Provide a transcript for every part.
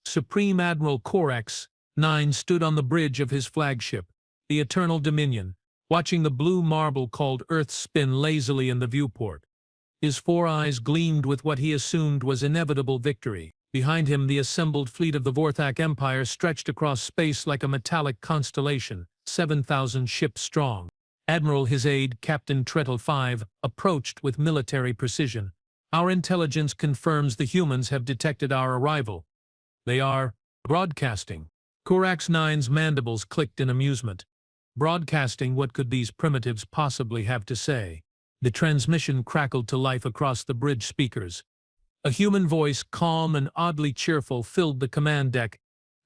Supreme Admiral Corax 9 stood on the bridge of his flagship, the Eternal Dominion, watching the blue marble called Earth spin lazily in the viewport. His four eyes gleamed with what he assumed was inevitable victory. Behind him, the assembled fleet of the Vorthak Empire stretched across space like a metallic constellation, 7,000 ships strong. Admiral, his aide, Captain Treadle 5, approached with military precision. Our intelligence confirms the humans have detected our arrival. They are broadcasting. Corax 9's mandibles clicked in amusement. Broadcasting? What could these primitives possibly have to say? The transmission crackled to life across the bridge speakers. A human voice, calm and oddly cheerful, filled the command deck.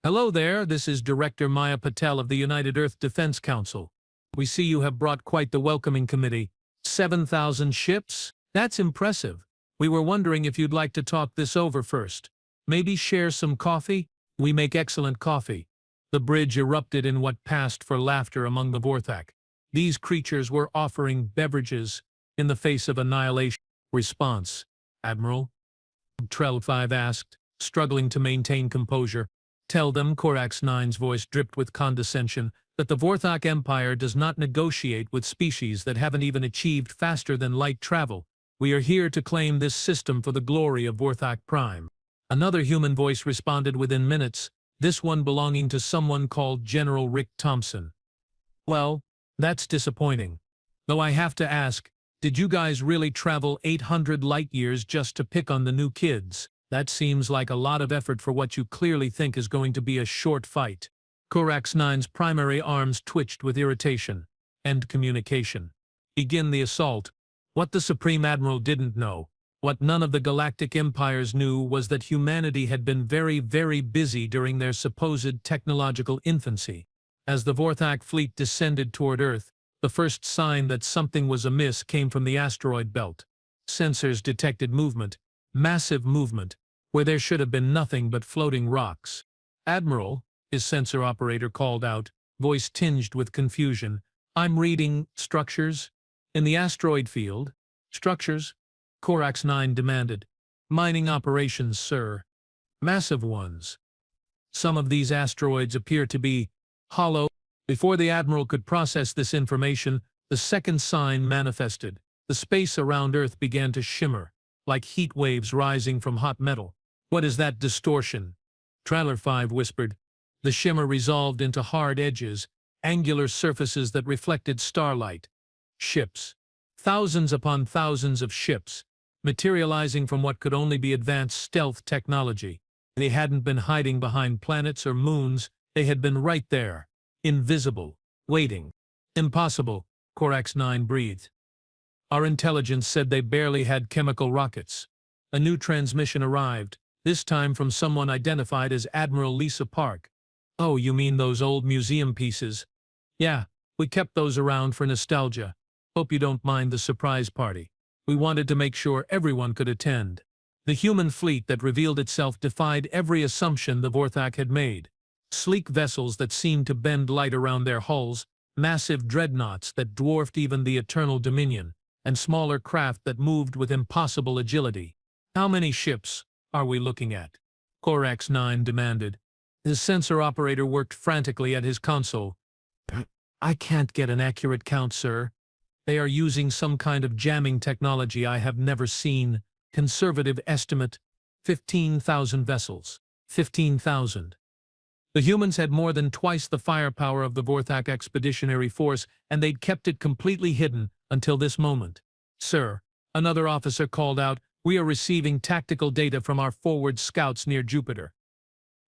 "Hello there, this is Director Maya Patel of the United Earth Defense Council. We see you have brought quite the welcoming committee. 7,000 ships? That's impressive. We were wondering if you'd like to talk this over first. Maybe share some coffee? We make excellent coffee." The bridge erupted in what passed for laughter among the Vorthak. These creatures were offering beverages in the face of annihilation. "Response, Admiral?" Trell 5 asked, struggling to maintain composure. "Tell them," Corax 9's voice dripped with condescension, "that the Vorthak Empire does not negotiate with species that haven't even achieved faster-than-light travel. We are here to claim this system for the glory of Vorthak Prime." Another human voice responded within minutes, this one belonging to someone called General Rick Thompson. "Well, that's disappointing. Though I have to ask, did you guys really travel 800 light-years just to pick on the new kids? That seems like a lot of effort for what you clearly think is going to be a short fight." Corax 9's primary arms twitched with irritation. End communication. Begin the assault. What the Supreme Admiral didn't know, what none of the galactic empires knew, was that humanity had been very, very busy during their supposed technological infancy. As the Vorthak fleet descended toward Earth, the first sign that something was amiss came from the asteroid belt. Sensors detected movement, massive movement, where there should have been nothing but floating rocks. "Admiral," his sensor operator called out, voice tinged with confusion, "I'm reading structures in the asteroid field." "Structures?" Corax 9 demanded. "Mining operations, sir. Massive ones. Some of these asteroids appear to be hollow." Before the Admiral could process this information, the second sign manifested. The space around Earth began to shimmer, like heat waves rising from hot metal. "What is that distortion?" Trailer 5 whispered. The shimmer resolved into hard edges, angular surfaces that reflected starlight. Ships. Thousands upon thousands of ships, materializing from what could only be advanced stealth technology. They hadn't been hiding behind planets or moons, they had been right there, invisible, waiting. "Impossible," Corax 9 breathed. "Our intelligence said they barely had chemical rockets." A new transmission arrived, this time from someone identified as Admiral Lisa Park. "Oh, you mean those old museum pieces?" "Yeah, we kept those around for nostalgia. Hope you don't mind the surprise party. We wanted to make sure everyone could attend." The human fleet that revealed itself defied every assumption the Vorthak had made. Sleek vessels that seemed to bend light around their hulls, massive dreadnoughts that dwarfed even the Eternal Dominion, and smaller craft that moved with impossible agility. "How many ships are we looking at?" Corax 9 demanded. His sensor operator worked frantically at his console. "I can't get an accurate count, sir. They are using some kind of jamming technology I have never seen. Conservative estimate, 15,000 vessels." 15,000. The humans had more than twice the firepower of the Vorthak Expeditionary Force, and they'd kept it completely hidden until this moment. "Sir," another officer called out, "we are receiving tactical data from our forward scouts near Jupiter.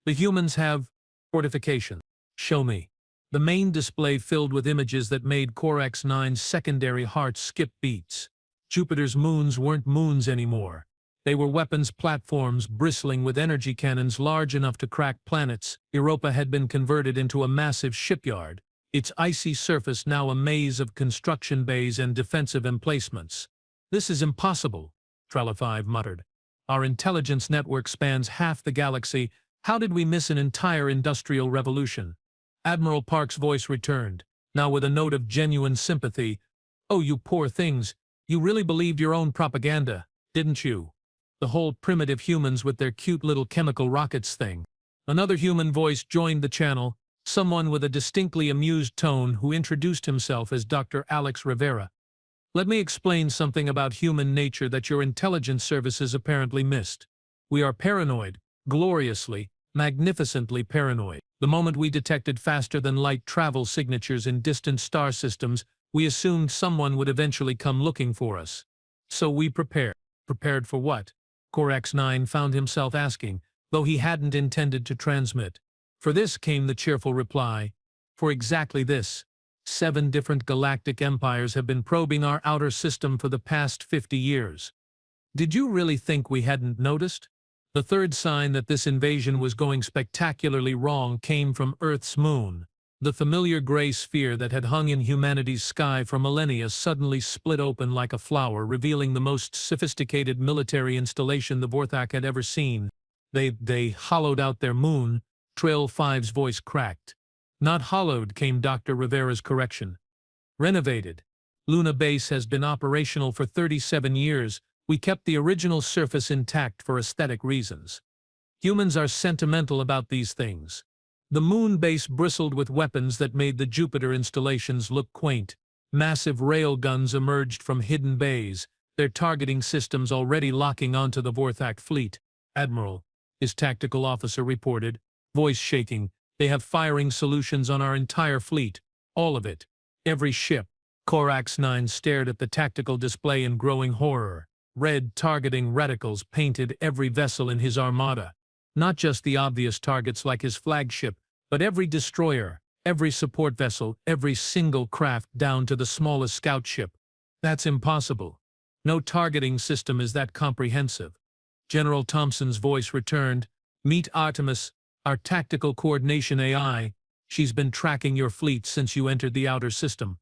The humans have fortifications." "Show me." The main display filled with images that made Corax 9's secondary heart skip beats. Jupiter's moons weren't moons anymore. They were weapons platforms bristling with energy cannons large enough to crack planets. Europa had been converted into a massive shipyard, its icy surface now a maze of construction bays and defensive emplacements. "This is impossible," Trella 5 muttered. "Our intelligence network spans half the galaxy. How did we miss an entire industrial revolution?" Admiral Park's voice returned, now with a note of genuine sympathy. "Oh, you poor things. You really believed your own propaganda, didn't you? The whole primitive humans with their cute little chemical rockets thing. Another human voice joined the channel, someone with a distinctly amused tone who introduced himself as Dr. Alex Rivera. Let me explain something about human nature that your intelligence services apparently missed. We are paranoid, gloriously, magnificently paranoid. The moment we detected faster-than-light travel signatures in distant star systems, we assumed someone would eventually come looking for us. So we prepared. Prepared for what? Corax-9 found himself asking, though he hadn't intended to transmit. For this came the cheerful reply. For exactly this. 7 different galactic empires have been probing our outer system for the past 50 years. Did you really think we hadn't noticed? The third sign that this invasion was going spectacularly wrong came from Earth's moon. The familiar gray sphere that had hung in humanity's sky for millennia suddenly split open like a flower, revealing the most sophisticated military installation the Vorthak had ever seen. They hollowed out their moon. Trail 5's voice cracked. Not hollowed, came Dr. Rivera's correction. Renovated. Luna Base has been operational for 37 years. We kept the original surface intact for aesthetic reasons. Humans are sentimental about these things. The moon base bristled with weapons that made the Jupiter installations look quaint. Massive rail guns emerged from hidden bays, their targeting systems already locking onto the Vorthak fleet. Admiral, his tactical officer reported, voice shaking, they have firing solutions on our entire fleet. All of it. Every ship. Corax-9 stared at the tactical display in growing horror. Red targeting reticles painted every vessel in his armada. Not just the obvious targets like his flagship, but every destroyer, every support vessel, every single craft down to the smallest scout ship. That's impossible. No targeting system is that comprehensive. General Thompson's voice returned. Meet Artemis, our tactical coordination AI. She's been tracking your fleet since you entered the outer system.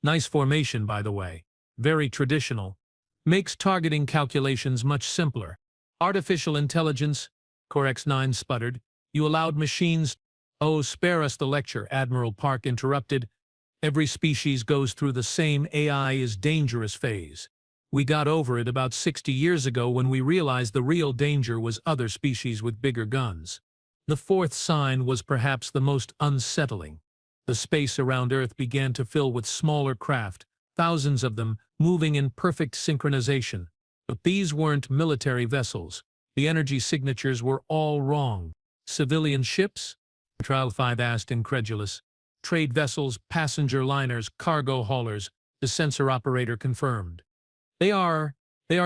Nice formation, by the way. Very traditional. Makes targeting calculations much simpler. Artificial intelligence, Corax-9 sputtered. You allowed machines. Oh, spare us the lecture, Admiral Park interrupted. Every species goes through the same AI is dangerous phase. We got over it about 60 years ago when we realized the real danger was other species with bigger guns. The fourth sign was perhaps the most unsettling. The space around Earth began to fill with smaller craft, thousands of them, moving in perfect synchronization. But these weren't military vessels. The energy signatures were all wrong. Civilian ships? Trail 5 asked, incredulous. Trade vessels, passenger liners, cargo haulers, the sensor operator confirmed. They are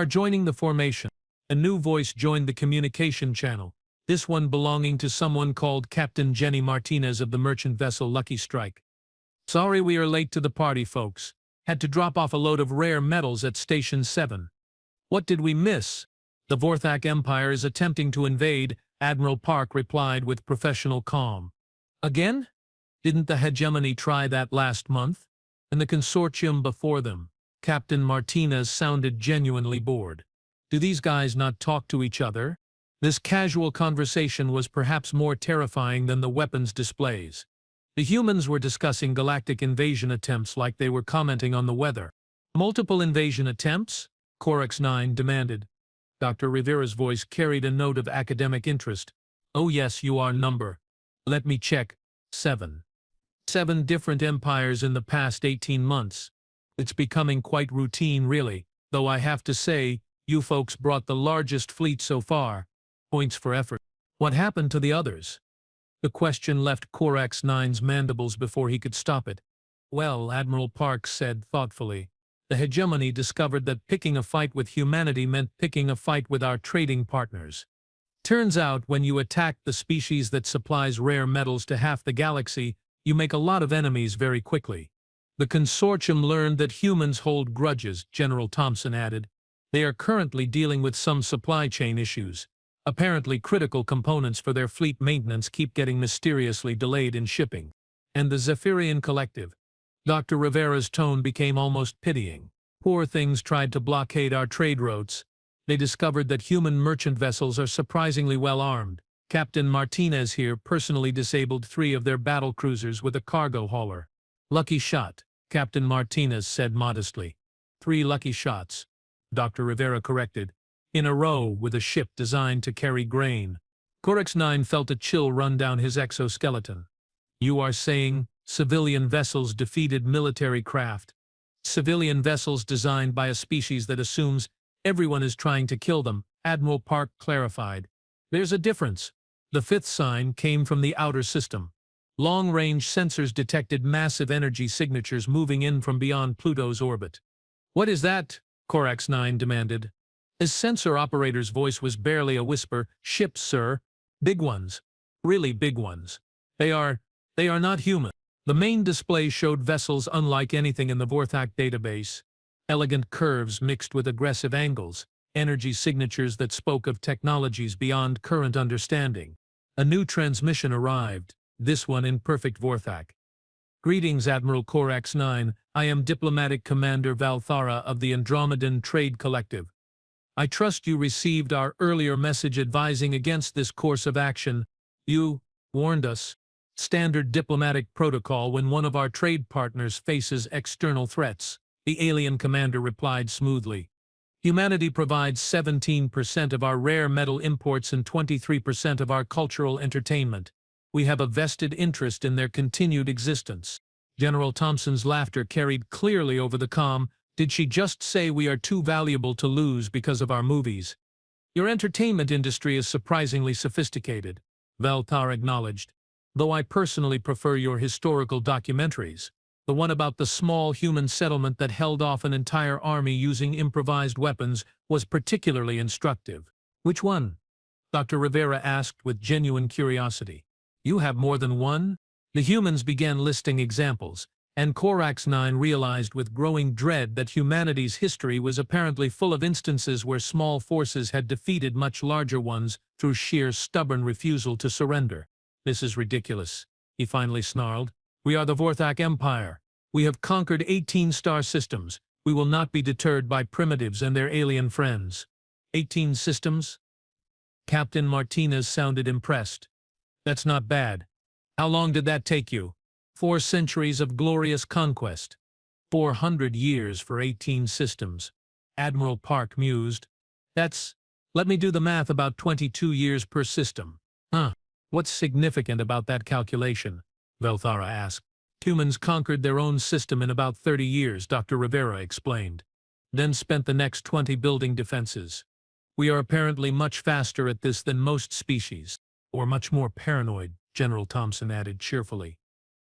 joining the formation. A new voice joined the communication channel, this one belonging to someone called Captain Jenny Martinez of the merchant vessel Lucky Strike. Sorry we are late to the party, folks. Had to drop off a load of rare metals at Station 7. What did we miss? The Vorthak Empire is attempting to invade, Admiral Park replied with professional calm. Again? Didn't the hegemony try that last month? And the consortium before them? Captain Martinez sounded genuinely bored. Do these guys not talk to each other? This casual conversation was perhaps more terrifying than the weapons displays. The humans were discussing galactic invasion attempts like they were commenting on the weather. Multiple invasion attempts? Corax-9 demanded. Dr. Rivera's voice carried a note of academic interest. Oh yes, you are number. Let me check. 7. 7 different empires in the past 18 months. It's becoming quite routine, really, though I have to say, you folks brought the largest fleet so far. Points for effort. What happened to the others? The question left Corax-9's mandibles before he could stop it. Well, Admiral Park said thoughtfully, the hegemony discovered that picking a fight with humanity meant picking a fight with our trading partners. Turns out, when you attack the species that supplies rare metals to half the galaxy, you make a lot of enemies very quickly. The consortium learned that humans hold grudges, General Thompson added. They are currently dealing with some supply chain issues. Apparently critical components for their fleet maintenance keep getting mysteriously delayed in shipping. And the Zephyrian Collective. Dr. Rivera's tone became almost pitying. Poor things tried to blockade our trade routes. They discovered that human merchant vessels are surprisingly well armed. Captain Martinez here personally disabled 3 of their battle cruisers with a cargo hauler. Lucky shot, Captain Martinez said modestly. 3 lucky shots, Dr. Rivera corrected. In a row with a ship designed to carry grain. Corex-9 felt a chill run down his exoskeleton. You are saying civilian vessels defeated military craft. Civilian vessels designed by a species that assumes everyone is trying to kill them, Admiral Park clarified. There's a difference. The fifth sign came from the outer system. Long-range sensors detected massive energy signatures moving in from beyond Pluto's orbit. What is that? Corex-9 demanded. His sensor operator's voice was barely a whisper. Ships, sir. Big ones. Really big ones. They are not human. The main display showed vessels unlike anything in the Vorthak database. Elegant curves mixed with aggressive angles, energy signatures that spoke of technologies beyond current understanding. A new transmission arrived, this one in perfect Vorthak. Greetings, Admiral Corex-9. I am Diplomatic Commander Valthara of the Andromedan Trade Collective. I trust you received our earlier message advising against this course of action. You warned us. Standard diplomatic protocol when one of our trade partners faces external threats, the alien commander replied smoothly. Humanity provides 17% of our rare metal imports and 23% of our cultural entertainment. We have a vested interest in their continued existence. General Thompson's laughter carried clearly over the comm. Did she just say we are too valuable to lose because of our movies? Your entertainment industry is surprisingly sophisticated, Valthar acknowledged. Though I personally prefer your historical documentaries. The one about the small human settlement that held off an entire army using improvised weapons was particularly instructive. Which one? Dr. Rivera asked with genuine curiosity. You have more than one? The humans began listing examples, and Corex-9 realized with growing dread that humanity's history was apparently full of instances where small forces had defeated much larger ones through sheer stubborn refusal to surrender. This is ridiculous, he finally snarled. We are the Vorthak Empire. We have conquered 18 star systems. We will not be deterred by primitives and their alien friends. 18 systems? Captain Martinez sounded impressed. That's not bad. How long did that take you? 4 centuries of glorious conquest. 400 years for 18 systems. Admiral Park mused. Let me do the math, about 22 years per system. Huh. What's significant about that calculation? Valthara asked. Humans conquered their own system in about 30 years, Dr. Rivera explained. Then spent the next 20 building defenses. We are apparently much faster at this than most species. Or much more paranoid, General Thompson added cheerfully.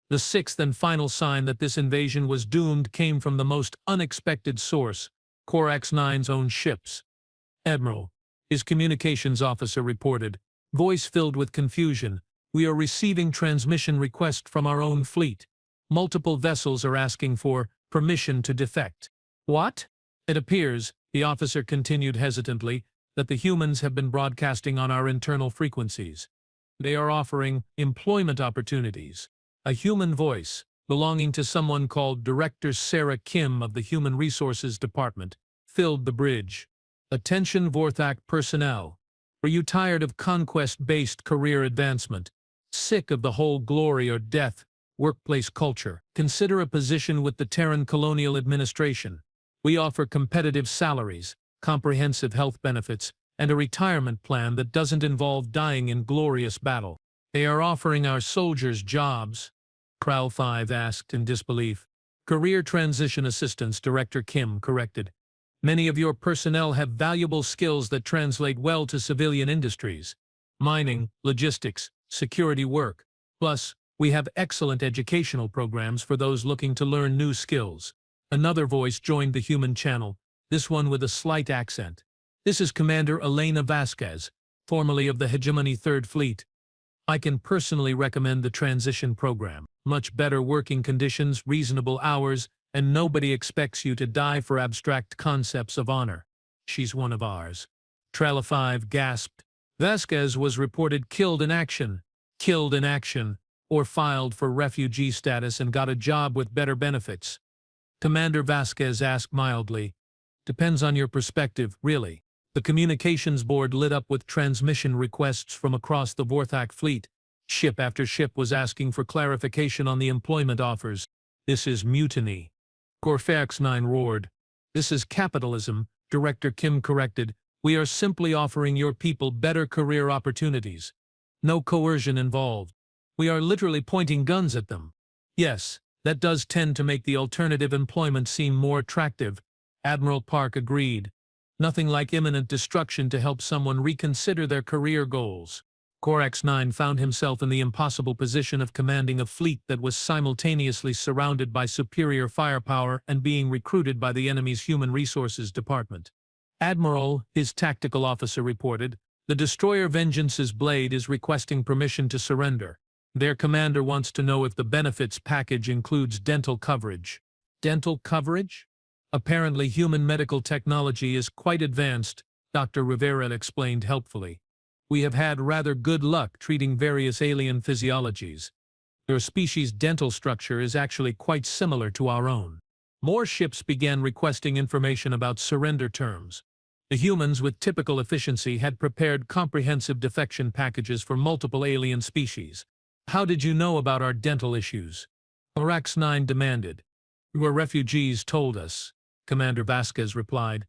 The sixth and final sign that this invasion was doomed came from the most unexpected source, Corex-9's own ships. Admiral, his communications officer reported, voice filled with confusion, we are receiving transmission requests from our own fleet. Multiple vessels are asking for permission to defect. What? It appears, the officer continued hesitantly, that the humans have been broadcasting on our internal frequencies. They are offering employment opportunities. A human voice, belonging to someone called Director Sarah Kim of the Human Resources Department, filled the bridge. Attention Vorthak personnel. Are you tired of conquest-based career advancement? Sick of the whole glory or death workplace culture? Consider a position with the Terran Colonial Administration. We offer competitive salaries, comprehensive health benefits, and a retirement plan that doesn't involve dying in glorious battle. They are offering our soldiers jobs, Kral 5 asked in disbelief. Career Transition Assistance, Director Kim corrected. Many of your personnel have valuable skills that translate well to civilian industries. Mining, logistics, security work. Plus, we have excellent educational programs for those looking to learn new skills. Another voice joined the human channel, this one with a slight accent. This is Commander Elena Vasquez, formerly of the Hegemony 3rd Fleet. I can personally recommend the transition program. Much better working conditions, reasonable hours, and nobody expects you to die for abstract concepts of honor. She's one of ours. Trella 5 gasped. Vasquez was reported killed in action, or filed for refugee status and got a job with better benefits. Commander Vasquez asked mildly. Depends on your perspective, really. The communications board lit up with transmission requests from across the Vorthak fleet. Ship after ship was asking for clarification on the employment offers. This is mutiny. Corex-9 roared. This is capitalism, Director Kim corrected. We are simply offering your people better career opportunities. No coercion involved. We are literally pointing guns at them. Yes, that does tend to make the alternative employment seem more attractive, Admiral Park agreed. Nothing like imminent destruction to help someone reconsider their career goals. Corax-9 found himself in the impossible position of commanding a fleet that was simultaneously surrounded by superior firepower and being recruited by the enemy's Human Resources Department. Admiral, his tactical officer reported, the destroyer Vengeance's blade is requesting permission to surrender. Their commander wants to know if the benefits package includes dental coverage. Dental coverage? Apparently human medical technology is quite advanced, Dr. Rivera explained helpfully. We have had rather good luck treating various alien physiologies. Your species' dental structure is actually quite similar to our own. More ships began requesting information about surrender terms. The humans, with typical efficiency, had prepared comprehensive defection packages for multiple alien species. How did you know about our dental issues? Corax-9 demanded. Your refugees told us, Commander Vasquez replied.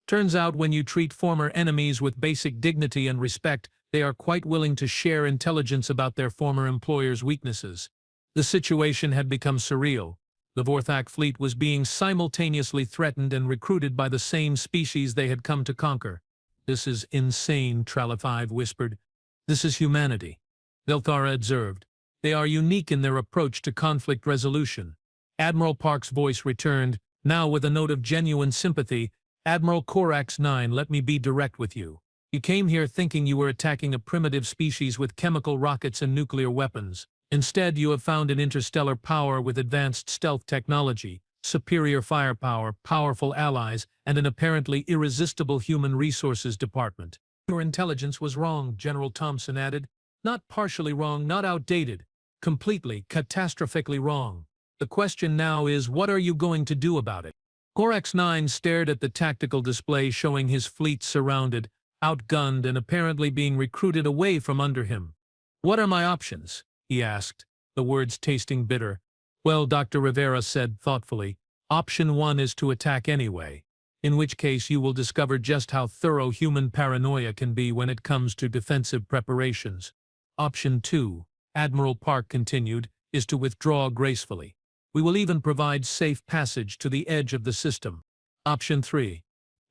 Turns out when you treat former enemies with basic dignity and respect, they are quite willing to share intelligence about their former employers' weaknesses. The situation had become surreal. The Vorthak fleet was being simultaneously threatened and recruited by the same species they had come to conquer. This is insane, Tralifive whispered. This is humanity. Velthara observed. They are unique in their approach to conflict resolution. Admiral Park's voice returned, now with a note of genuine sympathy. Admiral Corax-9, let me be direct with you. You came here thinking you were attacking a primitive species with chemical rockets and nuclear weapons. Instead, you have found an interstellar power with advanced stealth technology, superior firepower, powerful allies, and an apparently irresistible human resources department. Your intelligence was wrong, General Thompson added. Not partially wrong, not outdated. Completely, catastrophically wrong. The question now is, what are you going to do about it? Corax-9 stared at the tactical display showing his fleet surrounded, outgunned, and apparently being recruited away from under him. What are my options? He asked, the words tasting bitter. Well, Dr. Rivera said thoughtfully, option 1 is to attack anyway, in which case you will discover just how thorough human paranoia can be when it comes to defensive preparations. Option 2, Admiral Park continued, is to withdraw gracefully. We will even provide safe passage to the edge of the system. Option 3,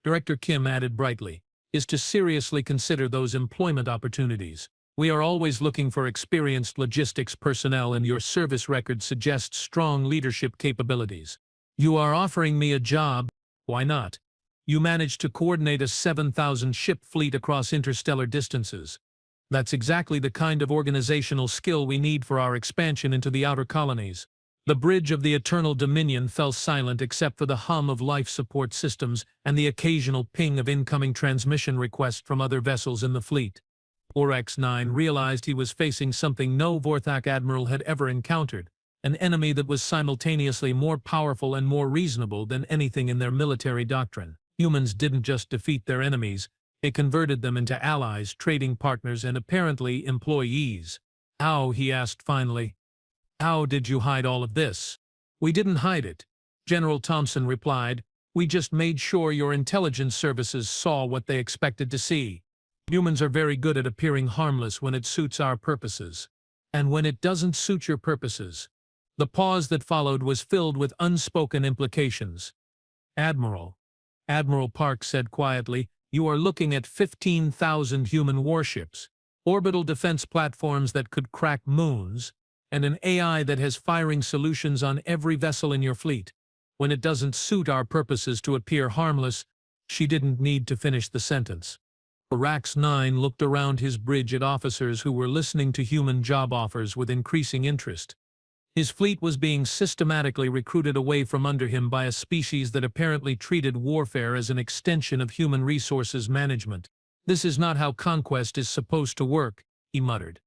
Director Kim added brightly, is to seriously consider those employment opportunities. We are always looking for experienced logistics personnel, and your service record suggests strong leadership capabilities. You are offering me a job? Why not? You managed to coordinate a 7,000-ship fleet across interstellar distances. That's exactly the kind of organizational skill we need for our expansion into the outer colonies. The bridge of the Eternal Dominion fell silent except for the hum of life support systems and the occasional ping of incoming transmission requests from other vessels in the fleet. Corax-9 realized he was facing something no Vorthak admiral had ever encountered, an enemy that was simultaneously more powerful and more reasonable than anything in their military doctrine. Humans didn't just defeat their enemies, they converted them into allies, trading partners, and apparently employees. How, he asked finally. How did you hide all of this? We didn't hide it, General Thompson replied. We just made sure your intelligence services saw what they expected to see. Humans are very good at appearing harmless when it suits our purposes. And when it doesn't suit your purposes. The pause that followed was filled with unspoken implications. Admiral Park said quietly, you are looking at 15,000 human warships, orbital defense platforms that could crack moons, and an AI that has firing solutions on every vessel in your fleet. When it doesn't suit our purposes to appear harmless, she didn't need to finish the sentence. Corax-9 looked around his bridge at officers who were listening to human job offers with increasing interest. His fleet was being systematically recruited away from under him by a species that apparently treated warfare as an extension of human resources management. This is not how conquest is supposed to work, he muttered.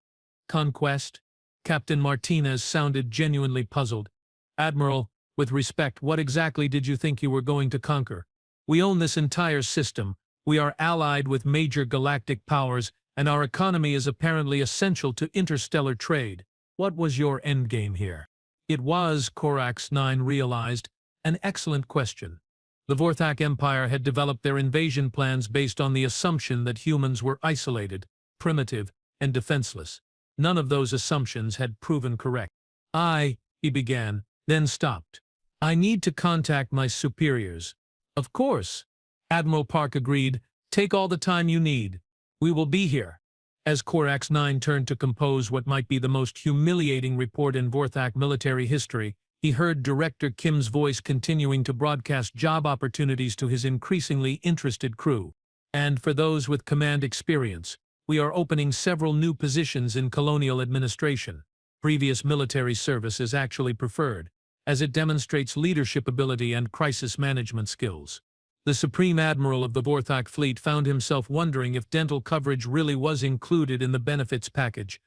Conquest? Captain Martinez sounded genuinely puzzled. Admiral, with respect, what exactly did you think you were going to conquer? We own this entire system. We are allied with major galactic powers, and our economy is apparently essential to interstellar trade. What was your endgame here? It was, Corax-9 realized, an excellent question. The Vorthak Empire had developed their invasion plans based on the assumption that humans were isolated, primitive, and defenseless. None of those assumptions had proven correct. He began, then stopped. I need to contact my superiors. Of course, Admiral Park agreed. Take all the time you need. We will be here. As Corax-9 turned to compose what might be the most humiliating report in Vorthak military history, he heard Director Kim's voice continuing to broadcast job opportunities to his increasingly interested crew. And for those with command experience, we are opening several new positions in colonial administration. Previous military service is actually preferred, as it demonstrates leadership ability and crisis management skills. The Supreme Admiral of the Vorthak fleet found himself wondering if dental coverage really was included in the benefits package.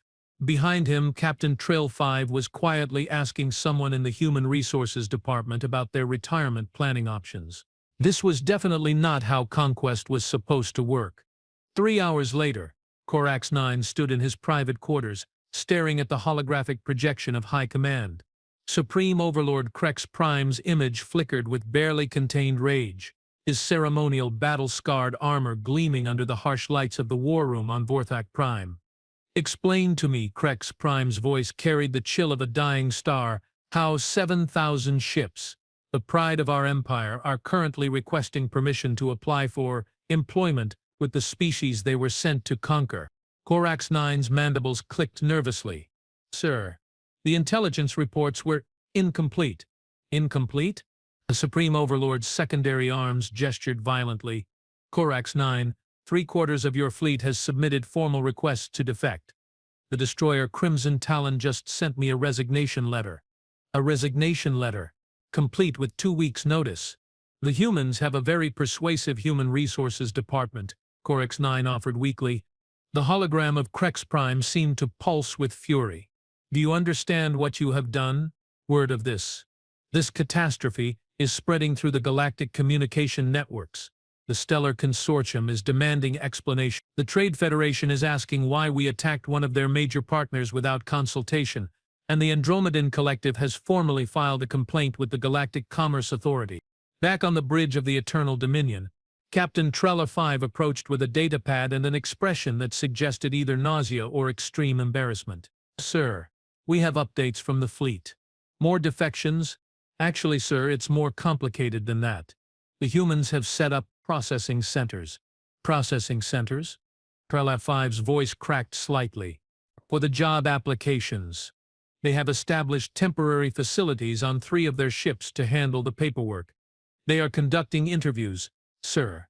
Behind him, Captain Trill 5 was quietly asking someone in the Human Resources Department about their retirement planning options. This was definitely not how Conquest was supposed to work. 3 hours later, Corax-9 stood in his private quarters, staring at the holographic projection of High Command. Supreme Overlord Krex Prime's image flickered with barely contained rage, his ceremonial battle-scarred armor gleaming under the harsh lights of the war room on Vorthak Prime. Explain to me, Krex Prime's voice carried the chill of a dying star, how 7,000 ships, the pride of our empire, are currently requesting permission to apply for employment with the species they were sent to conquer. Corax-9's mandibles clicked nervously. Sir, the intelligence reports were incomplete. Incomplete? The Supreme Overlord's secondary arms gestured violently. Corax-9, 3/4 of your fleet has submitted formal requests to defect. The destroyer Crimson Talon just sent me a resignation letter. A resignation letter, complete with 2 weeks' notice. The humans have a very persuasive human resources department, Corax-9 offered weakly. The hologram of Krex Prime seemed to pulse with fury. Do you understand what you have done? Word of this. This catastrophe is spreading through the galactic communication networks. The Stellar Consortium is demanding explanation. The Trade Federation is asking why we attacked one of their major partners without consultation, and the Andromedan Collective has formally filed a complaint with the Galactic Commerce Authority. Back on the bridge of the Eternal Dominion, Captain Trella 5 approached with a datapad and an expression that suggested either nausea or extreme embarrassment. Sir, we have updates from the fleet. More defections? Actually, sir, it's more complicated than that. The humans have set up processing centers. Processing centers? Trella 5's voice cracked slightly. For the job applications. They have established temporary facilities on 3 of their ships to handle the paperwork. They are conducting interviews, sir.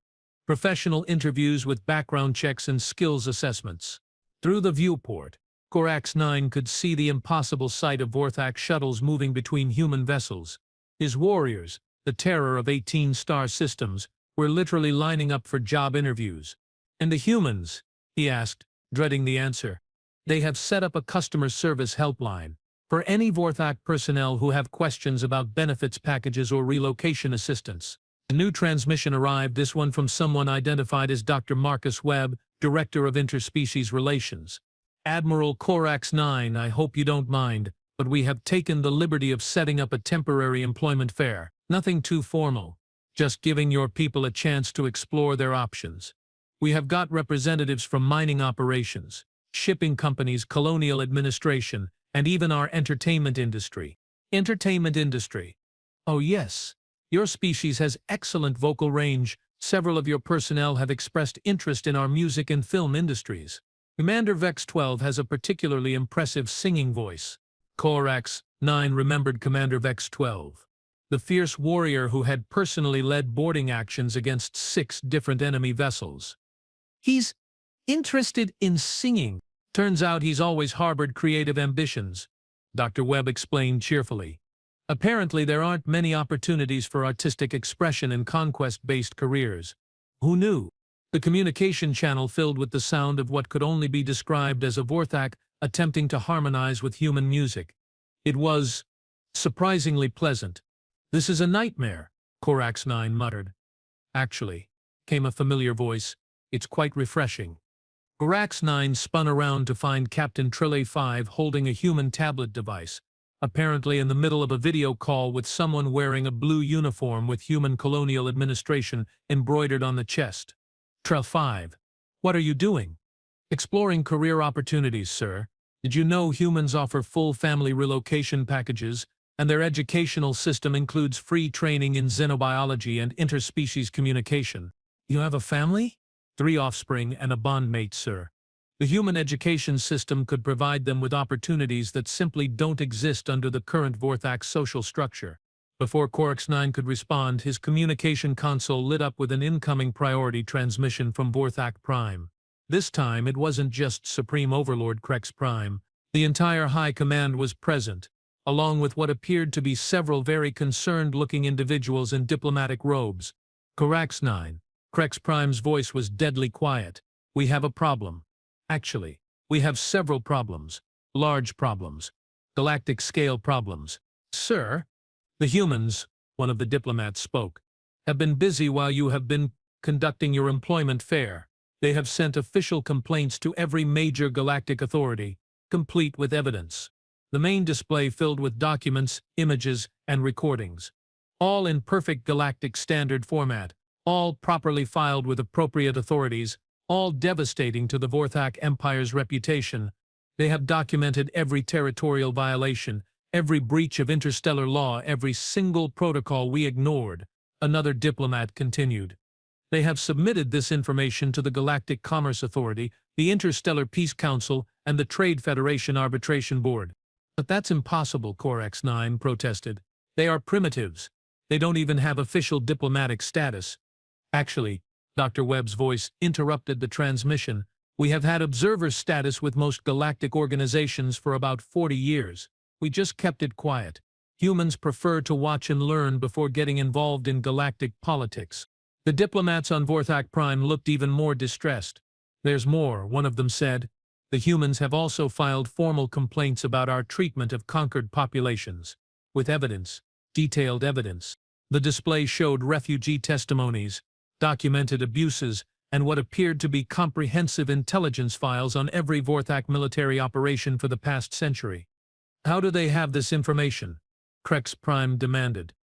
Professional interviews with background checks and skills assessments. Through the viewport, Corax-9 could see the impossible sight of Vorthak shuttles moving between human vessels. His warriors, the terror of 18 star systems, were literally lining up for job interviews. And the humans? He asked, dreading the answer. They have set up a customer service helpline for any Vorthak personnel who have questions about benefits packages or relocation assistance. A new transmission arrived, this one from someone identified as Dr. Marcus Webb, Director of Interspecies Relations. Admiral Corax-9, I hope you don't mind, but we have taken the liberty of setting up a temporary employment fair. Nothing too formal, just giving your people a chance to explore their options. We have got representatives from mining operations, shipping companies, colonial administration, and even our entertainment industry. Entertainment industry? Oh yes. Your species has excellent vocal range. Several of your personnel have expressed interest in our music and film industries. Commander Vex 12 has a particularly impressive singing voice. Corax-9 remembered Commander Vex 12, the fierce warrior who had personally led boarding actions against 6 different enemy vessels. He's interested in singing. Turns out he's always harbored creative ambitions, Dr. Webb explained cheerfully. Apparently there aren't many opportunities for artistic expression in conquest-based careers. Who knew? The communication channel filled with the sound of what could only be described as a Vorthak attempting to harmonize with human music. It was surprisingly pleasant. This is a nightmare, Corax-9 muttered. Actually, came a familiar voice, it's quite refreshing. Corax-9 spun around to find Captain Trille 5 holding a human tablet device, apparently in the middle of a video call with someone wearing a blue uniform with Human Colonial Administration embroidered on the chest. Trille 5, what are you doing? Exploring career opportunities, sir. Did you know humans offer full family relocation packages, and their educational system includes free training in xenobiology and interspecies communication? You have a family? 3 offspring and a bondmate, sir. The human education system could provide them with opportunities that simply don't exist under the current Vorthak social structure. Before Corax 9 could respond, his communication console lit up with an incoming priority transmission from Vorthak Prime. This time, it wasn't just Supreme Overlord Crex Prime. The entire High Command was present, along with what appeared to be several very concerned-looking individuals in diplomatic robes. Corax 9. Crex Prime's voice was deadly quiet. We have a problem. Actually, we have several problems. Large problems. Galactic-scale problems. Sir, the humans, one of the diplomats spoke, have been busy while you have been conducting your employment fair. They have sent official complaints to every major galactic authority, complete with evidence. The main display filled with documents, images, and recordings. All in perfect galactic standard format, all properly filed with appropriate authorities, all devastating to the Vorthak Empire's reputation. They have documented every territorial violation, every breach of interstellar law, every single protocol we ignored, another diplomat continued. They have submitted this information to the Galactic Commerce Authority, the Interstellar Peace Council, and the Trade Federation Arbitration Board. But that's impossible, Corax 9 protested. They are primitives. They don't even have official diplomatic status. Actually, Dr. Webb's voice interrupted the transmission. We have had observer status with most galactic organizations for about 40 years. We just kept it quiet. Humans prefer to watch and learn before getting involved in galactic politics. The diplomats on Vorthak Prime looked even more distressed. There's more, one of them said. The humans have also filed formal complaints about our treatment of conquered populations. With evidence, detailed evidence. The display showed refugee testimonies, documented abuses, and what appeared to be comprehensive intelligence files on every Vorthak military operation for the past century. How do they have this information? Crex Prime demanded.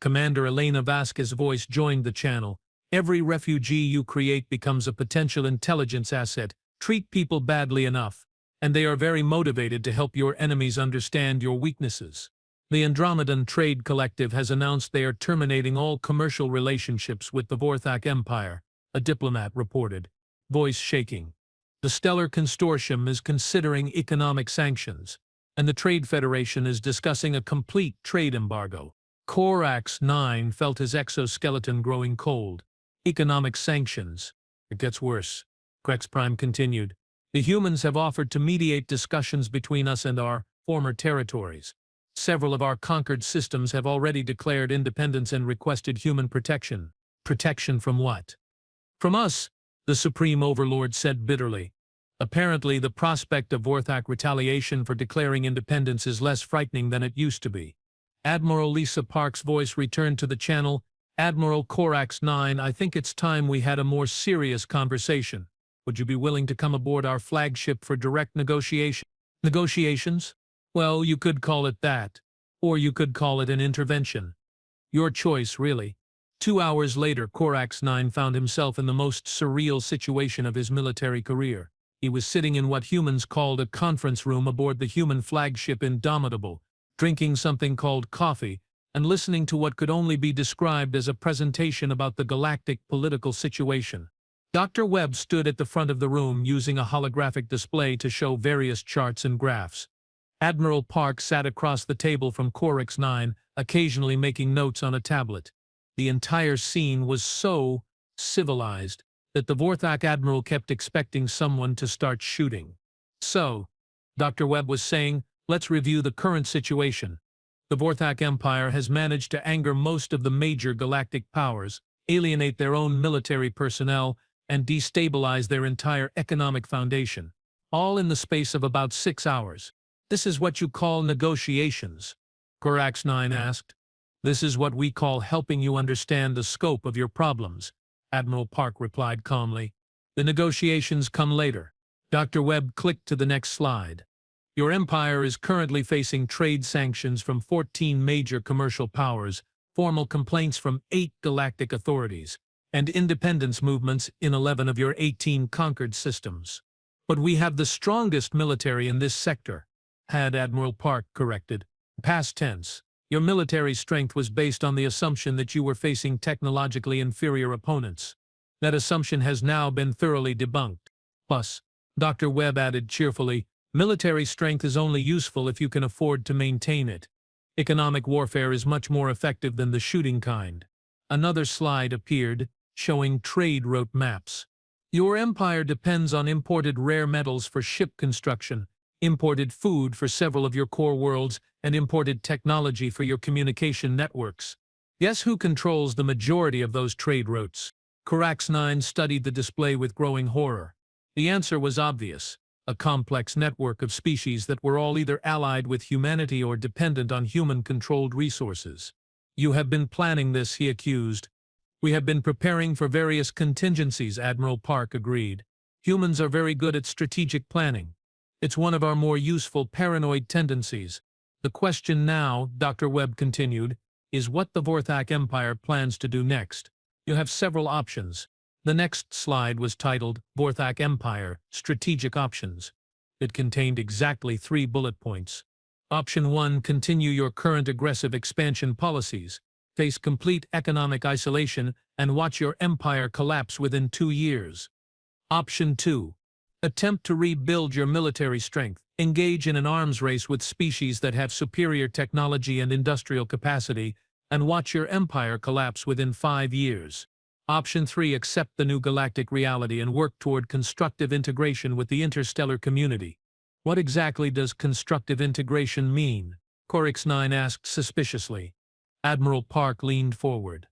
Commander Elena Vasquez's voice joined the channel. Every refugee you create becomes a potential intelligence asset. Treat people badly enough, and they are very motivated to help your enemies understand your weaknesses. The Andromedan Trade Collective has announced they are terminating all commercial relationships with the Vorthak Empire, a diplomat reported, voice shaking. The Stellar Consortium is considering economic sanctions, and the Trade Federation is discussing a complete trade embargo. Corax 9 felt his exoskeleton growing cold. Economic sanctions. It gets worse. Crex Prime continued. The humans have offered to mediate discussions between us and our former territories. Several of our conquered systems have already declared independence and requested human protection. Protection from what? From us, the Supreme Overlord said bitterly. Apparently, the prospect of Vorthak retaliation for declaring independence is less frightening than it used to be. Admiral Lisa Park's voice returned to the channel. Admiral Corax 9, I think it's time we had a more serious conversation. Would you be willing to come aboard our flagship for direct negotiation? Negotiations? Well, you could call it that. Or you could call it an intervention. Your choice, really. 2 hours later, Corax 9 found himself in the most surreal situation of his military career. He was sitting in what humans called a conference room aboard the human flagship Indomitable, drinking something called coffee, and listening to what could only be described as a presentation about the galactic political situation. Dr. Webb stood at the front of the room using a holographic display to show various charts and graphs. Admiral Park sat across the table from Corax 9, occasionally making notes on a tablet. The entire scene was so civilized that the Vorthak Admiral kept expecting someone to start shooting. So, Dr. Webb was saying, let's review the current situation. The Vorthak Empire has managed to anger most of the major galactic powers, alienate their own military personnel, and destabilize their entire economic foundation, all in the space of about 6 hours. This is what you call negotiations? Corax 9 asked. This is what we call helping you understand the scope of your problems, Admiral Park replied calmly. The negotiations come later. Dr. Webb clicked to the next slide. Your empire is currently facing trade sanctions from 14 major commercial powers, formal complaints from 8 galactic authorities, and independence movements in 11 of your 18 conquered systems. But we have the strongest military in this sector, had Admiral Park corrected. Past tense. Your military strength was based on the assumption that you were facing technologically inferior opponents. That assumption has now been thoroughly debunked. Plus, Dr. Webb added cheerfully, military strength is only useful if you can afford to maintain it. Economic warfare is much more effective than the shooting kind. Another slide appeared, showing trade route maps. Your empire depends on imported rare metals for ship construction, imported food for several of your core worlds, and imported technology for your communication networks. Guess who controls the majority of those trade routes? Corax 9 studied the display with growing horror. The answer was obvious. A complex network of species that were all either allied with humanity or dependent on human-controlled resources. You have been planning this, he accused. We have been preparing for various contingencies, Admiral Park agreed. Humans are very good at strategic planning. It's one of our more useful paranoid tendencies. The question now, Dr. Webb continued, is what the Vorthak Empire plans to do next. You have several options. The next slide was titled, Vorthak Empire, Strategic Options. It contained exactly 3 bullet points. Option 1, continue your current aggressive expansion policies. Face complete economic isolation and watch your empire collapse within 2 years. Option 2, attempt to rebuild your military strength. Engage in an arms race with species that have superior technology and industrial capacity, and watch your empire collapse within 5 years. Option 3, accept the new galactic reality and work toward constructive integration with the interstellar community. What exactly does constructive integration mean? Corax 9 asked suspiciously. Admiral Park leaned forward.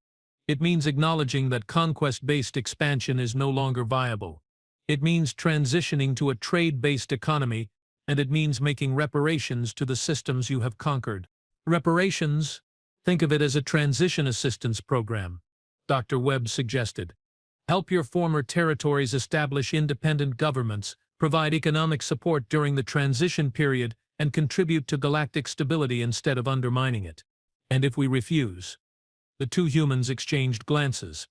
It means acknowledging that conquest-based expansion is no longer viable. It means transitioning to a trade-based economy, and it means making reparations to the systems you have conquered. Reparations? Think of it as a transition assistance program, Dr. Webb suggested. Help your former territories establish independent governments, provide economic support during the transition period, and contribute to galactic stability instead of undermining it. And if we refuse? The 2 humans exchanged glances.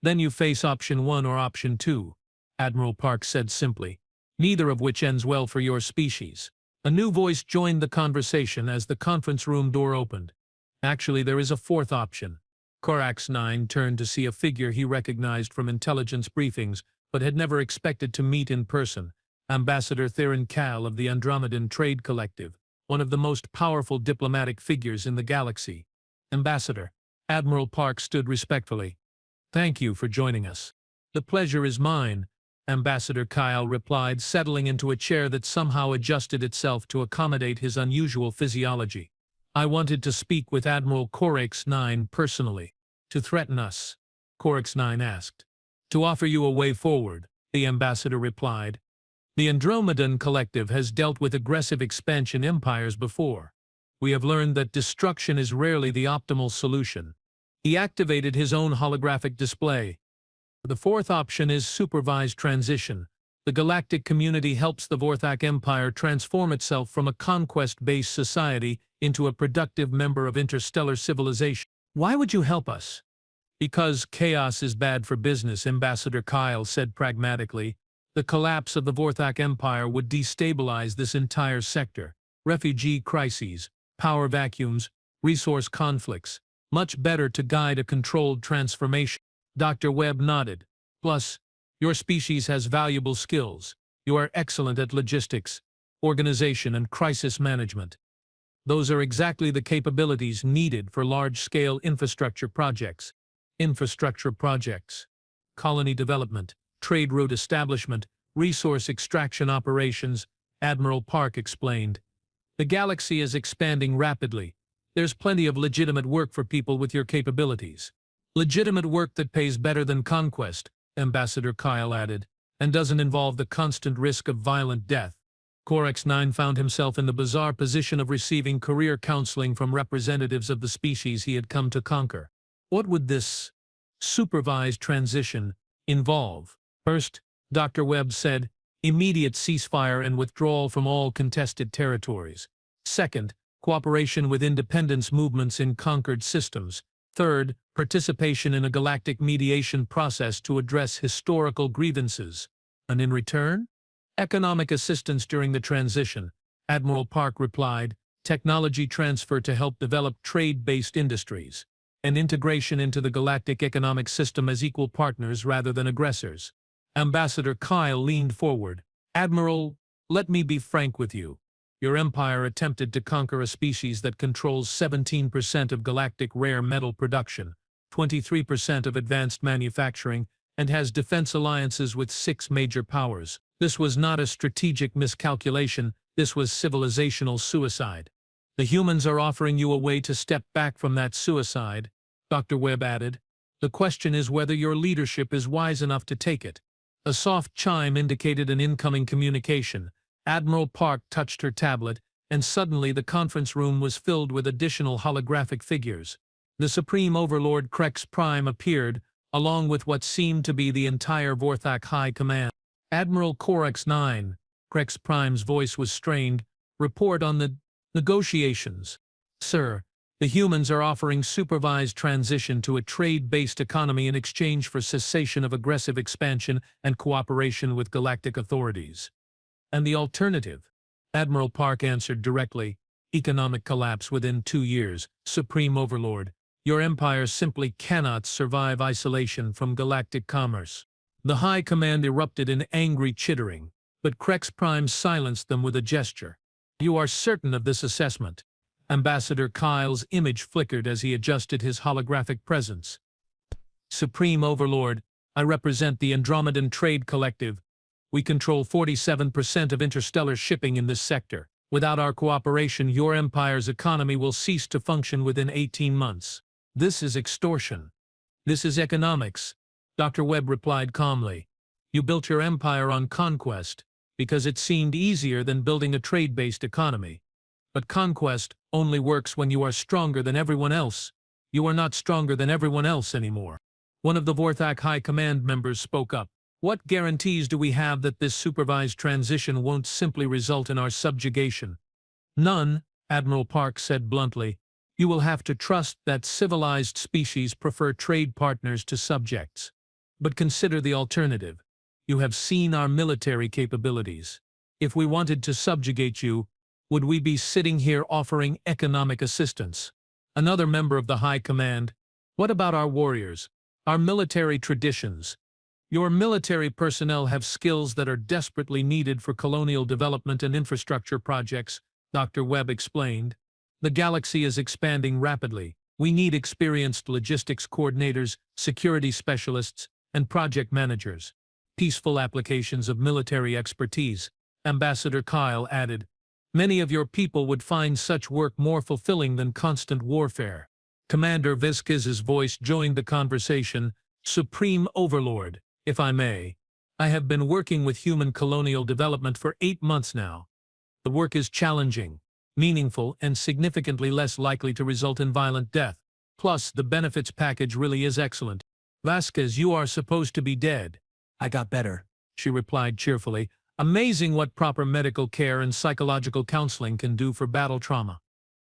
Then you face option 1 or option 2, Admiral Park said simply, neither of which ends well for your species. A new voice joined the conversation as the conference room door opened. Actually, there is a 4th option. Corax 9 turned to see a figure he recognized from intelligence briefings, but had never expected to meet in person. Ambassador Theron Kal of the Andromedan Trade Collective, one of the most powerful diplomatic figures in the galaxy. Ambassador, Admiral Park stood respectfully. Thank you for joining us. The pleasure is mine, Ambassador Kyle replied, settling into a chair that somehow adjusted itself to accommodate his unusual physiology. I wanted to speak with Admiral Corax 9 personally. To threaten us? Corax 9 asked. To offer you a way forward, the ambassador replied. The Andromedan Collective has dealt with aggressive expansion empires before. We have learned that destruction is rarely the optimal solution. He activated his own holographic display. The 4th option is supervised transition. The galactic community helps the Vorthak Empire transform itself from a conquest-based society into a productive member of interstellar civilization. Why would you help us? Because chaos is bad for business, Ambassador Kyle said pragmatically. The collapse of the Vorthak Empire would destabilize this entire sector. Refugee crises, power vacuums, resource conflicts. Much better to guide a controlled transformation. Dr. Webb nodded. Plus, your species has valuable skills. You are excellent at logistics, organization, and crisis management. Those are exactly the capabilities needed for large-scale infrastructure projects. Infrastructure projects, colony development, trade route establishment, resource extraction operations, Admiral Park explained. The galaxy is expanding rapidly. There's plenty of legitimate work for people with your capabilities. Legitimate work that pays better than conquest, Ambassador Kyle added, and doesn't involve the constant risk of violent death. Corax 9 found himself in the bizarre position of receiving career counseling from representatives of the species he had come to conquer. What would this supervised transition involve? First, Dr. Webb said, immediate ceasefire and withdrawal from all contested territories. Second, cooperation with independence movements in conquered systems. Third, participation in a galactic mediation process to address historical grievances. And in return? Economic assistance during the transition, Admiral Park replied, technology transfer to help develop trade-based industries, and integration into the galactic economic system as equal partners rather than aggressors. Ambassador Kyle leaned forward. Admiral, let me be frank with you. Your empire attempted to conquer a species that controls 17% of galactic rare metal production, 23% of advanced manufacturing, and has defense alliances with 6 major powers. This was not a strategic miscalculation, this was civilizational suicide. The humans are offering you a way to step back from that suicide, Dr. Webb added. The question is whether your leadership is wise enough to take it. A soft chime indicated an incoming communication. Admiral Park touched her tablet, and suddenly the conference room was filled with additional holographic figures. The Supreme Overlord Krex Prime appeared, along with what seemed to be the entire Vorthak High Command. Admiral Corax 9, Krex Prime's voice was strained, report on the negotiations. Sir, the humans are offering supervised transition to a trade-based economy in exchange for cessation of aggressive expansion and cooperation with galactic authorities. And the alternative? Admiral Park answered directly, economic collapse within 2 years, Supreme Overlord. Your empire simply cannot survive isolation from galactic commerce. The High Command erupted in angry chittering, but Krex Prime silenced them with a gesture. You are certain of this assessment? Ambassador Kyle's image flickered as he adjusted his holographic presence. Supreme Overlord, I represent the Andromedan Trade Collective. We control 47% of interstellar shipping in this sector. Without our cooperation, your empire's economy will cease to function within 18 months. This is extortion. This is economics, Dr. Webb replied calmly. You built your empire on conquest because it seemed easier than building a trade-based economy. But conquest only works when you are stronger than everyone else. You are not stronger than everyone else anymore. One of the Vorthak High Command members spoke up. What guarantees do we have that this supervised transition won't simply result in our subjugation? None, Admiral Park said bluntly. You will have to trust that civilized species prefer trade partners to subjects. But consider the alternative. You have seen our military capabilities. If we wanted to subjugate you, would we be sitting here offering economic assistance? Another member of the High Command. What about our warriors? Our military traditions? Your military personnel have skills that are desperately needed for colonial development and infrastructure projects, Dr. Webb explained. The galaxy is expanding rapidly. We need experienced logistics coordinators, security specialists, and project managers. Peaceful applications of military expertise, Ambassador Kyle added. Many of your people would find such work more fulfilling than constant warfare. Commander Vizquez's voice joined the conversation. Supreme Overlord, if I may. I have been working with human colonial development for 8 months now. The work is challenging, meaningful, and significantly less likely to result in violent death. Plus, the benefits package really is excellent. Vasquez, you are supposed to be dead. I got better, she replied cheerfully. Amazing what proper medical care and psychological counseling can do for battle trauma.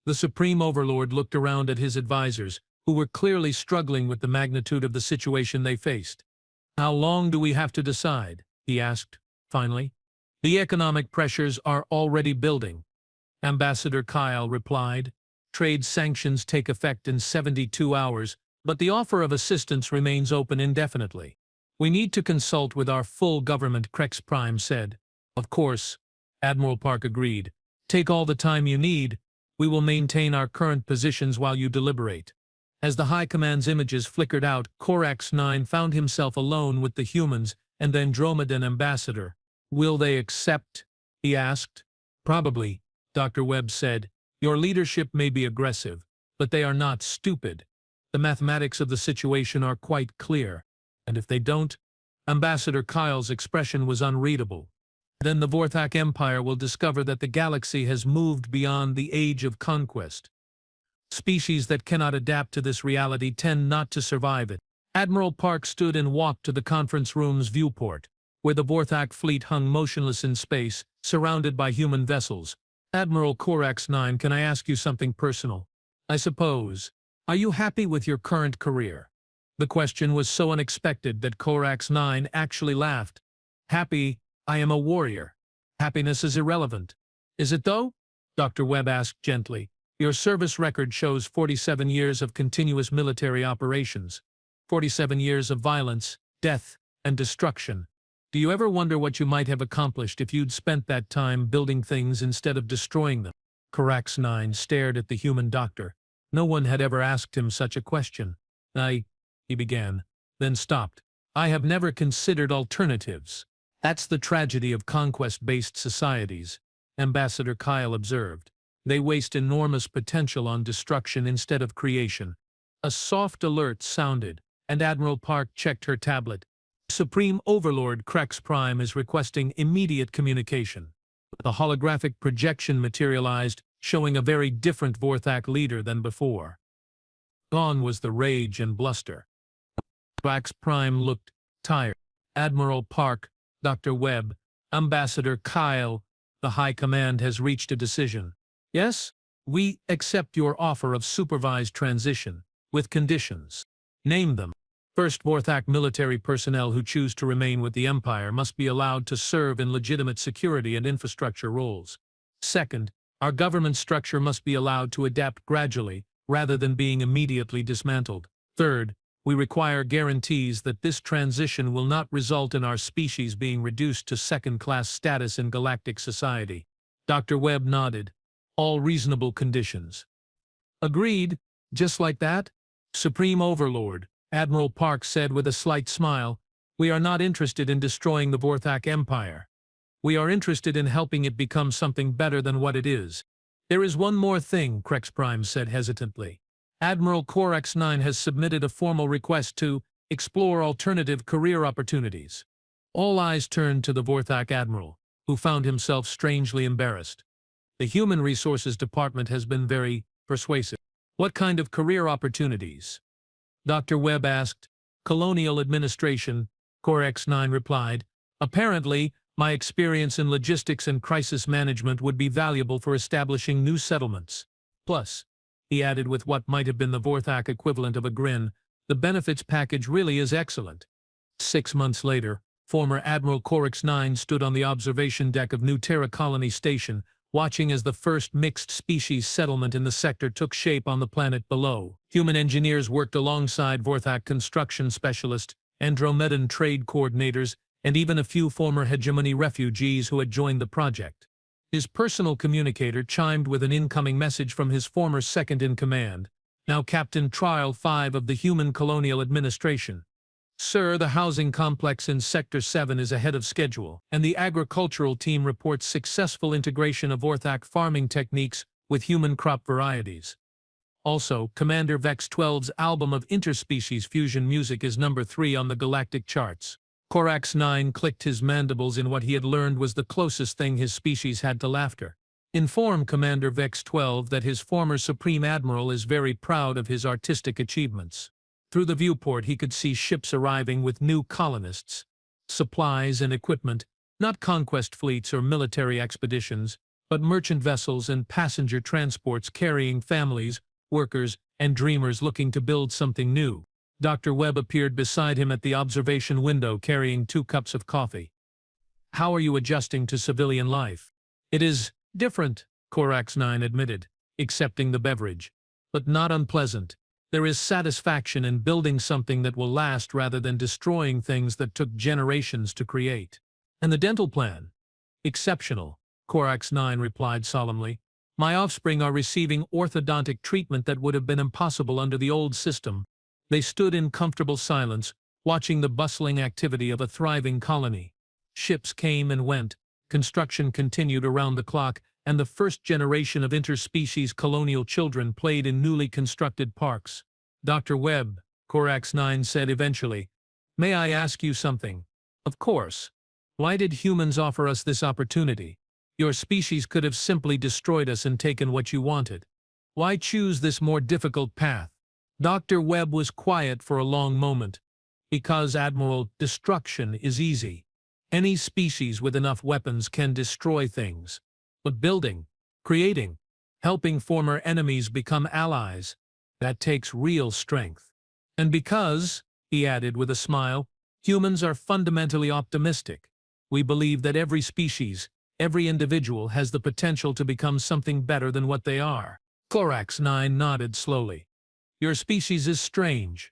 The Supreme Overlord looked around at his advisors, who were clearly struggling with the magnitude of the situation they faced. How long do we have to decide? He asked, finally. The economic pressures are already building. Ambassador Kyle replied. Trade sanctions take effect in 72 hours, but the offer of assistance remains open indefinitely. We need to consult with our full government, Krex Prime said. Of course, Admiral Park agreed. Take all the time you need. We will maintain our current positions while you deliberate. As the High Command's images flickered out, Corax 9 found himself alone with the humans and the Andromedan ambassador. Will they accept? He asked. Probably, Dr. Webb said. Your leadership may be aggressive, but they are not stupid. The mathematics of the situation are quite clear. And if they don't, Ambassador Kyle's expression was unreadable. Then the Vorthak Empire will discover that the galaxy has moved beyond the age of conquest. Species that cannot adapt to this reality tend not to survive it. Admiral Park stood and walked to the conference room's viewport, where the Vorthak fleet hung motionless in space, surrounded by human vessels. Admiral Corax 9, can I ask you something personal? I suppose. Are you happy with your current career? The question was so unexpected that Corax 9 actually laughed. Happy, I am a warrior. Happiness is irrelevant. Is it though? Dr. Webb asked gently. Your service record shows 47 years of continuous military operations. 47 years of violence, death, and destruction. Do you ever wonder what you might have accomplished if you'd spent that time building things instead of destroying them? Corax 9 stared at the human doctor. No one had ever asked him such a question. He began, then stopped. I have never considered alternatives. That's the tragedy of conquest-based societies, Ambassador Kyle observed. They waste enormous potential on destruction instead of creation. A soft alert sounded, and Admiral Park checked her tablet. Supreme Overlord Crex Prime is requesting immediate communication. The holographic projection materialized, showing a very different Vorthak leader than before. Gone was the rage and bluster. Crex Prime looked tired. Admiral Park, Dr. Webb, Ambassador Kyle, the High Command has reached a decision. Yes, we accept your offer of supervised transition, with conditions. Name them. First, Vorthak military personnel who choose to remain with the Empire must be allowed to serve in legitimate security and infrastructure roles. Second, our government structure must be allowed to adapt gradually, rather than being immediately dismantled. Third, we require guarantees that this transition will not result in our species being reduced to second-class status in galactic society. Dr. Webb nodded. All reasonable conditions. Agreed, just like that? Supreme Overlord, Admiral Park said with a slight smile, we are not interested in destroying the Vorthak Empire. We are interested in helping it become something better than what it is. There is one more thing, Crex Prime said hesitantly. Admiral Corax 9 has submitted a formal request to explore alternative career opportunities. All eyes turned to the Vorthak Admiral, who found himself strangely embarrassed. The Human Resources Department has been very persuasive. What kind of career opportunities? Dr. Webb asked. Colonial Administration, Corax 9 replied. Apparently, my experience in logistics and crisis management would be valuable for establishing new settlements. Plus, he added with what might have been the Vorthak equivalent of a grin, the benefits package really is excellent. 6 months later, former Admiral Corax 9 stood on the observation deck of New Terra Colony Station, watching as the first mixed-species settlement in the sector took shape on the planet below. Human engineers worked alongside Vorthak construction specialists, Andromedan trade coordinators, and even a few former hegemony refugees who had joined the project. His personal communicator chimed with an incoming message from his former second-in-command, now Captain Trial 5 of the Human Colonial Administration. Sir, the housing complex in Sector 7 is ahead of schedule, and the agricultural team reports successful integration of Vorthak farming techniques with human crop varieties. Also, Commander Vex 12's album of interspecies fusion music is number 3 on the galactic charts. Corax 9 clicked his mandibles in what he had learned was the closest thing his species had to laughter. Inform Commander Vex 12 that his former Supreme Admiral is very proud of his artistic achievements. Through the viewport he could see ships arriving with new colonists, supplies and equipment, not conquest fleets or military expeditions, but merchant vessels and passenger transports carrying families, workers, and dreamers looking to build something new. Dr. Webb appeared beside him at the observation window carrying 2 cups of coffee. How are you adjusting to civilian life? It is different, Corax 9 admitted, accepting the beverage, but not unpleasant. There is satisfaction in building something that will last rather than destroying things that took generations to create. And the dental plan? Exceptional, Corax 9 replied solemnly. My offspring are receiving orthodontic treatment that would have been impossible under the old system. They stood in comfortable silence, watching the bustling activity of a thriving colony. Ships came and went, construction continued around the clock, and the first generation of interspecies colonial children played in newly constructed parks. Dr. Webb, Corax 9 said eventually, may I ask you something? Of course. Why did humans offer us this opportunity? Your species could have simply destroyed us and taken what you wanted. Why choose this more difficult path? Dr. Webb was quiet for a long moment. Because, Admiral, destruction is easy. Any species with enough weapons can destroy things. But building, creating, helping former enemies become allies, that takes real strength. And because, he added with a smile, humans are fundamentally optimistic. We believe that every species, every individual has the potential to become something better than what they are. Corax 9 nodded slowly. Your species is strange.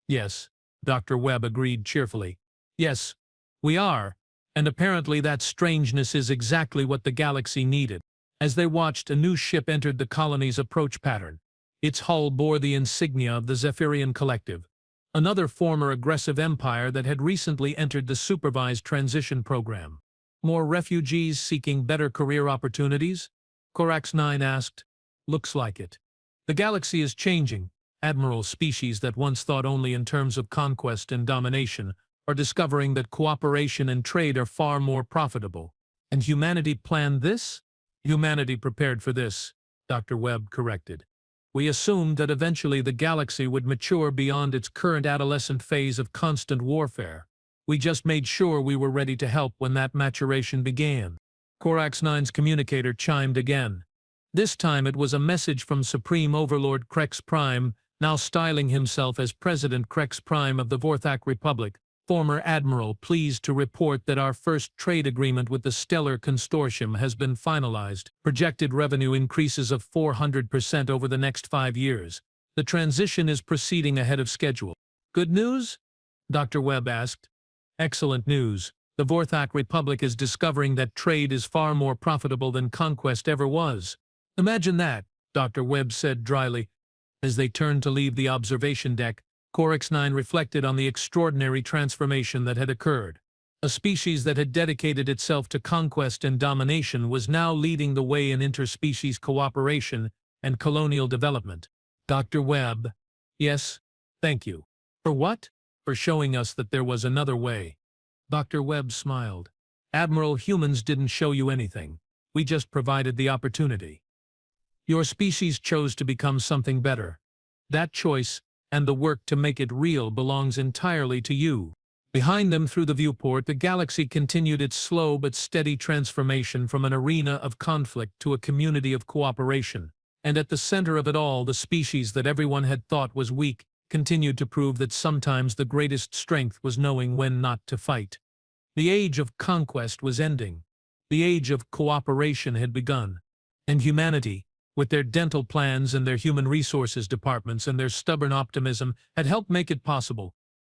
Yes, Dr. Webb agreed cheerfully. Yes, we are, and apparently that strangeness is exactly what the galaxy needed. As they watched, a new ship entered the colony's approach pattern. Its hull bore the insignia of the Zephyrian Collective, another former aggressive empire that had recently entered the supervised transition program. More refugees seeking better career opportunities? Corax 9 asked. Looks like it. The galaxy is changing. Admiral species that once thought only in terms of conquest and domination are discovering that cooperation and trade are far more profitable. And humanity planned this? Humanity prepared for this, Dr. Webb corrected. We assumed that eventually the galaxy would mature beyond its current adolescent phase of constant warfare. We just made sure we were ready to help when that maturation began. Corax 9's communicator chimed again. This time it was a message from Supreme Overlord Krex Prime, now styling himself as President Krex Prime of the Vorthak Republic. Former Admiral, pleased to report that our first trade agreement with the Stellar Consortium has been finalized. Projected revenue increases of 400% over the next 5 years. The transition is proceeding ahead of schedule. Good news? Dr. Webb asked. Excellent news. The Vorthak Republic is discovering that trade is far more profitable than conquest ever was. Imagine that, Dr. Webb said dryly. As they turned to leave the observation deck, Corax 9 reflected on the extraordinary transformation that had occurred. A species that had dedicated itself to conquest and domination was now leading the way in interspecies cooperation and colonial development. Dr. Webb. Yes, thank you. For what? For showing us that there was another way. Dr. Webb smiled. Admiral, humans didn't show you anything. We just provided the opportunity. Your species chose to become something better. That choice, and the work to make it real, belongs entirely to you. Behind them through the viewport, the galaxy continued its slow but steady transformation from an arena of conflict to a community of cooperation. And at the center of it all, the species that everyone had thought was weak continued to prove that sometimes the greatest strength was knowing when not to fight. The age of conquest was ending. The age of cooperation had begun. And humanity, with their dental plans and their human resources departments and their stubborn optimism, had helped make it possible.